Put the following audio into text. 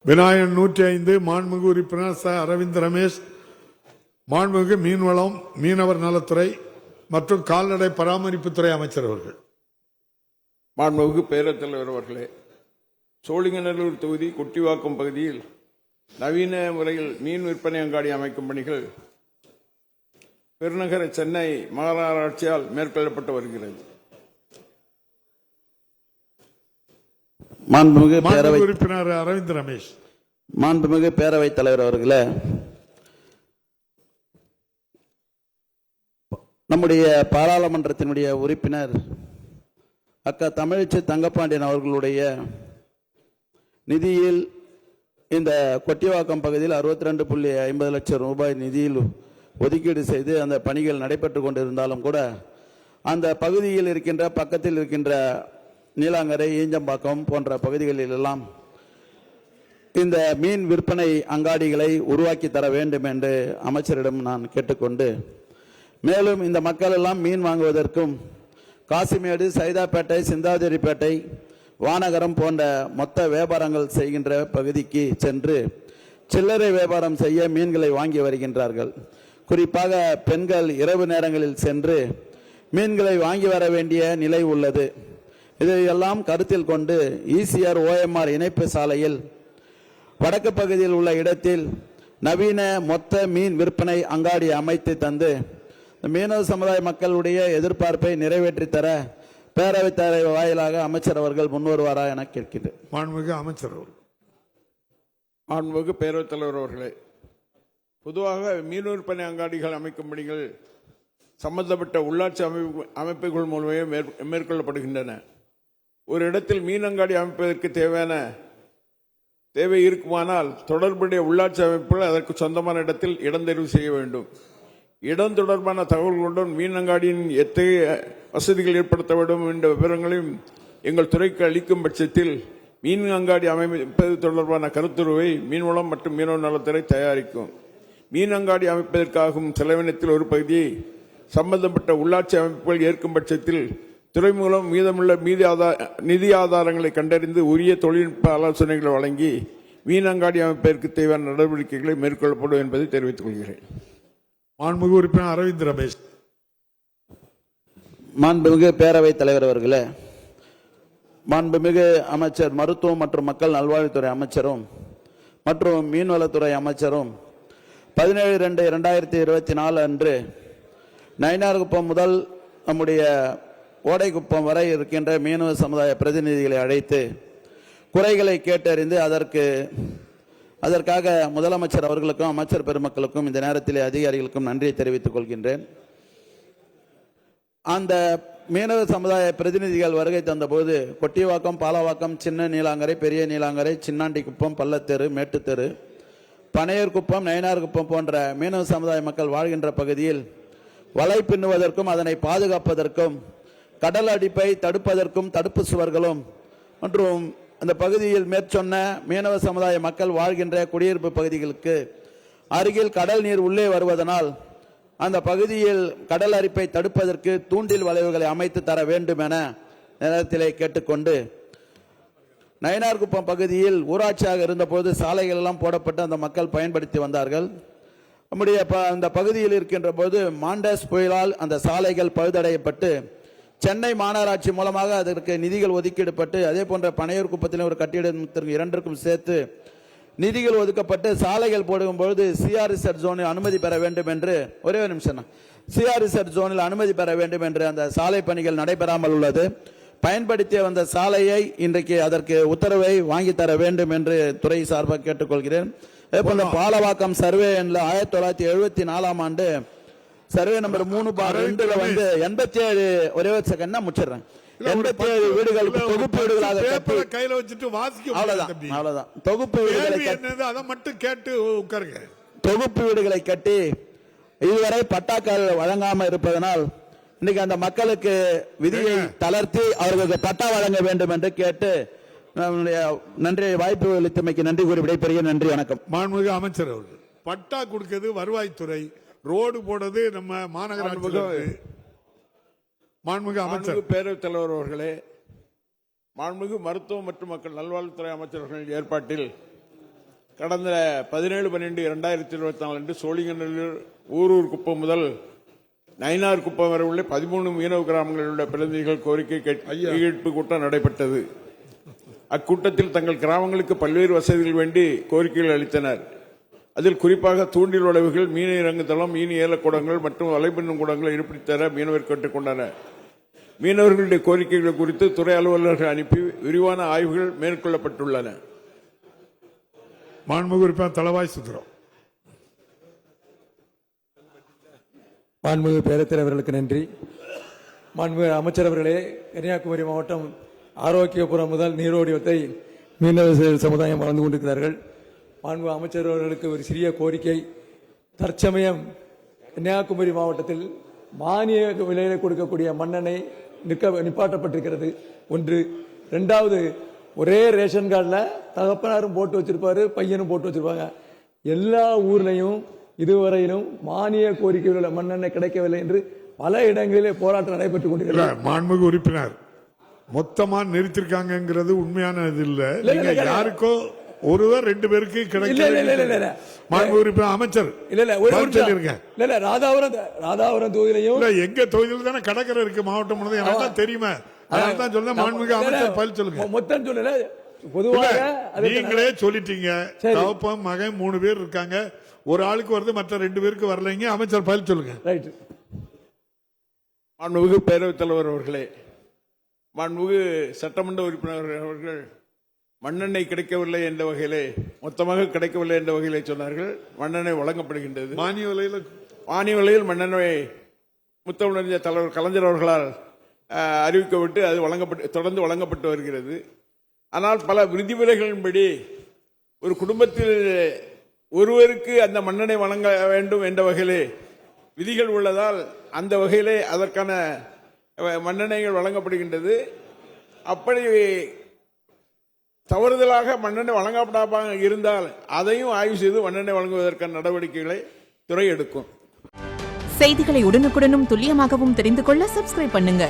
விநாயகன் 105 மாண்புமிகு உறுப்பினர் ச. அரவிந்த் ரமேஷ், மாண்புமிகு மீன்வளம் மீனவர் நலத்துறை மற்றும் கால்நடை பராமரிப்புத்துறை அமைச்சர் அவர்கள். மாண்புமிகு பேரவைத் தலைவர் அவர்களே, சோழிங்கநல்லூர் தொகுதி கொட்டிவாக்கம் பகுதியில் நவீன முறையில் மீன் விற்பனை அங்காடி அமைக்கும் பணிகள் பெருநகர சென்னை மாநகராட்சியால் மேற்கொள்ளப்பட்டு வருகிறது. மாண்புமிகு உறுப்பினர் அரவிந்த் ரமேஷ். மாண்புமிகு பேரவைத் தலைவர் அவர்களே, நம்முடைய பாராளுமன்றத்தினுடைய உறுப்பினர் அக்கா தமிழச்சி தங்கப்பாண்டியன் அவர்களுடைய நிதியில் இந்த கொட்டிவாக்கம் பகுதியில் 62.50 லட்சம் ரூபாய் நிதியில் ஒதுக்கீடு செய்து அந்த பணிகள் நடைபெற்று கொண்டிருந்தாலும் கூட அந்த பகுதியில் இருக்கின்ற பக்கத்தில் இருக்கின்ற நீலாங்கரை, ஈஞ்சம்பாக்கம் போன்ற பகுதிகளில் எல்லாம் இந்த மீன் விற்பனை அங்காடிகளை உருவாக்கி தர வேண்டும் என்று அமைச்சரிடம் நான் கேட்டுக்கொண்டு, மேலும் இந்த மக்கள் எல்லாம் மீன் வாங்குவதற்கும் காசிமேடு, சைதாப்பேட்டை, சிந்தாதிரிப்பேட்டை, வானகரம் போன்ற மொத்த வியாபாரங்கள் செய்கின்ற பகுதிக்கு சென்று சில்லறை வியாபாரம் செய்ய மீன்களை வாங்கி வருகின்றார்கள். குறிப்பாக பெண்கள் இரவு நேரங்களில் சென்று மீன்களை வாங்கி வர வேண்டிய நிலை உள்ளது. இதையெல்லாம் கருத்தில் கொண்டு ஈசிஆர் OMR இணைப்பு சாலையில் வடக்கு பகுதியில் உள்ள இடத்தில் நவீன மொத்த மீன் விற்பனை அங்காடி அமைத்து தந்து மீனவ சமுதாய மக்களுடைய எதிர்பார்ப்பை நிறைவேற்றி தர பேரவைத் தலைவர் வாயிலாக அமைச்சர் அவர்கள் முன்வருவாரா என கேட்கிறேன். மாண்புமிகு அமைச்சர் அவர்கள். மாண்புமிகு பேரவைத் தலைவர் அவர்களே, பொதுவாக மீன் விற்பனை அங்காடிகள் அமைக்கும் பணிகள் சம்பந்தப்பட்ட உள்ளாட்சி அமைப்புகள் மூலமே மேற்கொள்ளப்படுகின்றன. ஒரு இடத்தில் மீன் அங்காடி அமைப்பதற்கு தேவை இருக்குமானால் தொடர்புடைய உள்ளாட்சி அமைப்புகள் அதற்கு சொந்தமான இடத்தில் இடம் தேர்வு செய்ய வேண்டும். இடம் தொடர்பான தகவல்களுடன் மீன் அங்காடியின் எத்தகைய வசதிகள் ஏற்படுத்த வேண்டும் என்ற விவரங்களையும் எங்கள் துறைக்கு அளிக்கும் பட்சத்தில் மீன் அங்காடி அமைப்பது தொடர்பான கருத்துருவை மீன்வளம் மற்றும் மீனவர் நலத்துறை தயாரிக்கும். மீன் அங்காடி அமைப்பதற்காகும் செலவினத்தில் ஒரு பகுதியை சம்பந்தப்பட்ட உள்ளாட்சி அமைப்புகள் ஏற்கும் பட்சத்தில் துறை மூலம் மீதமுள்ள நிதி ஆதாரங்களை கண்டறிந்து உரிய தொழில்நுட்ப ஆலோசனைகளை வழங்கி மீன் அங்காடி அமைப்பதற்கு தேவையான நடவடிக்கைகளை மேற்கொள்ளப்படும் என்பதை தெரிவித்துக் கொள்கிறேன். மாண்புமிகு உறுப்பினர் அரவிந்த் ரமேஷ். மாண்புமிகு பேரவைத் தலைவர் அவர்களே, மாண்புமிகு அமைச்சர் மருத்துவம் மற்றும் மக்கள் நல்வாழ்வுத்துறை அமைச்சரும் மற்றும் மீன்வளத்துறை அமைச்சரும் 17/2/2024 அன்று நயினார்குப்பம் முதல் நம்முடைய ஓடைக்குப்பம் வரை இருக்கின்ற மீனவ சமுதாய பிரதிநிதிகளை அழைத்து குறைகளை கேட்டறிந்து அதற்காக முதலமைச்சர் அவர்களுக்கும் அமைச்சர் பெருமக்களுக்கும் இந்த நேரத்திலே அதிகாரிகளுக்கும் நன்றியை தெரிவித்துக் கொள்கின்றேன். அந்த மீனவ சமுதாய பிரதிநிதிகள் வருகை தந்தபோது கொட்டிவாக்கம், பாலவாக்கம், சின்ன நீலாங்கரை, பெரிய நீலாங்கரை, சின்னாண்டிக்குப்பம், பள்ளத்தெரு, மேட்டுத்தெரு, பனையூர்குப்பம், நயினார்குப்பம் போன்ற மீனவ சமுதாய மக்கள் வாழ்கின்ற பகுதியில் வலை பின்னுவதற்கும் அதனை பாதுகாப்பதற்கும் கடல் அடிப்பை தடுப்பதற்கும் தடுப்பு சுவர்களும் மற்றும் அந்த பகுதியில் மேற்சொன்ன மீனவ சமுதாய மக்கள் வாழ்கின்ற குடியிருப்பு பகுதிகளுக்கு அருகில் கடல் நீர் உள்ளே வருவதனால் அந்த பகுதியில் கடல் அரிப்பை தடுப்பதற்கு தூண்டில் வளைவுகளை அமைத்து தர வேண்டும் என நேரத்திலே கேட்டுக்கொண்டு, நயினார்குப்பம் பகுதியில் ஊராட்சியாக இருந்தபோது சாலைகள் எல்லாம் போடப்பட்டு அந்த மக்கள் பயன்படுத்தி வந்தார்கள். நம்முடைய அந்த பகுதியில் இருக்கின்ற போது மாண்டஸ் புயலால் அந்த சாலைகள் பழுதடையப்பட்டு சென்னை மாநகராட்சி மூலமாக அதற்கு நிதிகள் ஒதுக்கீடுபட்டு, அதே போன்ற பனையூர் குப்பத்திலும் ஒரு கட்டிடத்திற்கு 2க்கும் சேர்த்து நிதிகள் ஒதுக்கப்பட்டு சாலைகள் போடும்போது CRZ ஜோனில் அனுமதி பெற வேண்டும் என்று ஒரே ஒரு நிமிஷம் CRZ ஜோனில் அனுமதி பெற வேண்டும் என்று அந்த சாலை பணிகள் நடைபெறாமல் உள்ளது. பயன்படுத்திய வந்த சாலையை இன்றைக்கு அதற்கு உத்தரவை வாங்கி தர வேண்டும் என்று துறை சார்பாக கேட்டுக்கொள்கிறேன். அதே போல பாலவாக்கம் சர்வே 1974 ஆண்டு சர்வே நம்பர் 3/2 வந்து 87 ஒரே ஒரு செகண்ட் முடிச்சிடுறேன். 87 வீடுகள் தொகுப்பு வீடுகளாக கையில வச்சுட்டு வாசிக்க அவ்வளவுதான். தொகுப்பு வீடுகளை அதை மட்டும் கேட்டு உட்காருங்க. தொகுப்பு வீடுகளை கட்டி இதுவரை பட்டாக்கள் வழங்காம இருப்பதனால் இன்னைக்கு அந்த மக்களுக்கு விதியை தளர்த்தி அவர்களுக்கு பட்டா வழங்க வேண்டும் என்று கேட்டு நன்றி, வாய்ப்பு அளித்தமைக்கு நன்றி கூறி விடைபெறுகிறேன். நன்றி, வணக்கம். மாண்புமிகு அமைச்சர் அவர்கள். பட்டா கொடுக்கிறது வருவாய்த்துறை, ரோடு போடுறது நம்ம மாநகராட்சி. மாண்புமிகு அமைச்சர். பேரவைத் தலைவர் அவர்களே, மாண்புமிகு மருத்துவம் மற்றும் மக்கள் நல்வாழ்வுத்துறை அமைச்சர்கள் ஏற்பாட்டில் கடந்த 17/12/2024 அன்று சோழிங்கநல்லூர் ஊரூர் குப்பம் முதல் நயினார் குப்பம் வரை உள்ள 13 மீனவ கிராமங்களில் உள்ள பிரதிநிதிகள் கோரிக்கை கையெழுப்பு கூட்டம் நடைபெற்றது. அக்கூட்டத்தில் தங்கள் கிராமங்களுக்கு பல்வேறு வசதிகள் வேண்டி கோரிக்கைகள் அளித்தனர். அதில் குறிப்பாக தூண்டில் உழவுகள், மீன் இறங்கு தளம், மீன் ஏலக்கூடங்கள் மற்றும் வலைபின்னும் கூடங்களை ஏற்படுத்தித்தர மீனவர் கேட்டுக் கொண்டனர். மீனவர்களுடைய கோரிக்கைகள் குறித்து துறை அலுவலர்கள் அனுப்பி விரிவான ஆய்வுகள் மேற்கொள்ளப்பட்டுள்ளன. மாண்புமிகு உறுப்பினர் தளவாய் சுந்தரம். மாண்புமிகு பேரவைத் அவர்களுக்கு நன்றி. மாண்புமிகு அமைச்சர் அவர்களே, கன்னியாகுமரி மாவட்டம் ஆரோக்கியபுரம் முதல் நீரோடி வரை மீனவ சமுதாயம் வாழ்ந்து கொண்டிருக்கிறார்கள். மாண்புமிகு அமைச்சர் அவர்களுக்கு ஒரு சிறிய கோரிக்கை. தற்சமயம் கன்னியாகுமரி மாவட்டத்தில் மானிய விலையில் கொடுக்கக்கூடிய மண்ணெண்ணெய் நிப்பாட்டப்பட்டிருக்கிறது. ஒன்று. இரண்டாவது, ஒரே ரேஷன் கார்டில் தகப்பனாரும் போட்டு வச்சிருப்பாரு, பையனும் போட்டு வச்சிருப்பாங்க. எல்லா ஊர்லையும் இதுவரையிலும் மானிய கோரிக்கையில் உள்ள மண்ணெண்ணெய் கிடைக்கவில்லை என்று பல இடங்களிலே போராட்டம் நடைபெற்றுக் கொண்டிருக்கிறது. மாண்புமிகு உறுப்பினர், மொத்தமா நிறுத்திருக்காங்கிறது உண்மையான இது இல்ல. நீங்க யாருக்கோ ஒருவர் 2 பேருக்கு கிடைக்கல. மாண்புமிகு உறுப்பினர் அமைச்சர் ராதாபுரம் தொகுதியிலையும் எங்க தொகுதியில் தானே கடற்கரை இருக்கு மாவட்டம் முழுவதும். எனக்கு தெரியுமே, அதனால்தான் சொல்ல மாண்புமிகு அமைச்சர் பதில் சொல்லுங்க. மொத்தம் சொல்லல, பொதுவாக நீங்களே சொல்லிட்டீங்க. தகப்பன் மகன் 3 பேர் இருக்காங்க, ஒரு ஆளுக்கு வருது, மற்ற 2 பேருக்கு வரலைங்க. அமைச்சர் பதில் சொல்லுங்க. ரைட். மாண்புமிகு பேரவைத் தலைவர் அவர்களே, மாண்புமிகு சட்டமன்ற உறுப்பினர் அவர்கள் மண்ணெண்ணெய் கிடைக்கவில்லை என்ற வகையிலே, மொத்தமாக கிடைக்கவில்லை என்ற வகையிலே சொன்னார்கள். மண்ணெண்ணெய் வழங்கப்படுகின்றது. மானிய விலையில் மண்ணெண்ணெய் முத்தமிழறிஞர் தலைவர் கலைஞர் அவர்களால் அறிவிக்கப்பட்டு அது தொடர்ந்து வழங்கப்பட்டு வருகிறது. ஆனால் பல விதிமுறைகளின்படி ஒரு குடும்பத்தில் ஒருவருக்கு அந்த மண்ணெண்ணெய் வழங்க வேண்டும் என்ற வகையிலே விதிகள் உள்ளதால் அந்த வகையிலே அதற்கான மண்ணெண்ணெய்கள் வழங்கப்படுகின்றது. அப்படி தவறுதலாக மண்ணெண்ணெய் வழங்கப்படாமல் இருந்தால் அதையும் ஆய்வு செய்து மண்ணெண்ணெய் வழங்குவதற்கான நடவடிக்கைகளை துறை எடுக்கும். செய்திகளை உடனுக்குடனும் துல்லியமாகவும் தெரிந்து கொள்ள சப்ஸ்கிரைப் பண்ணுங்க.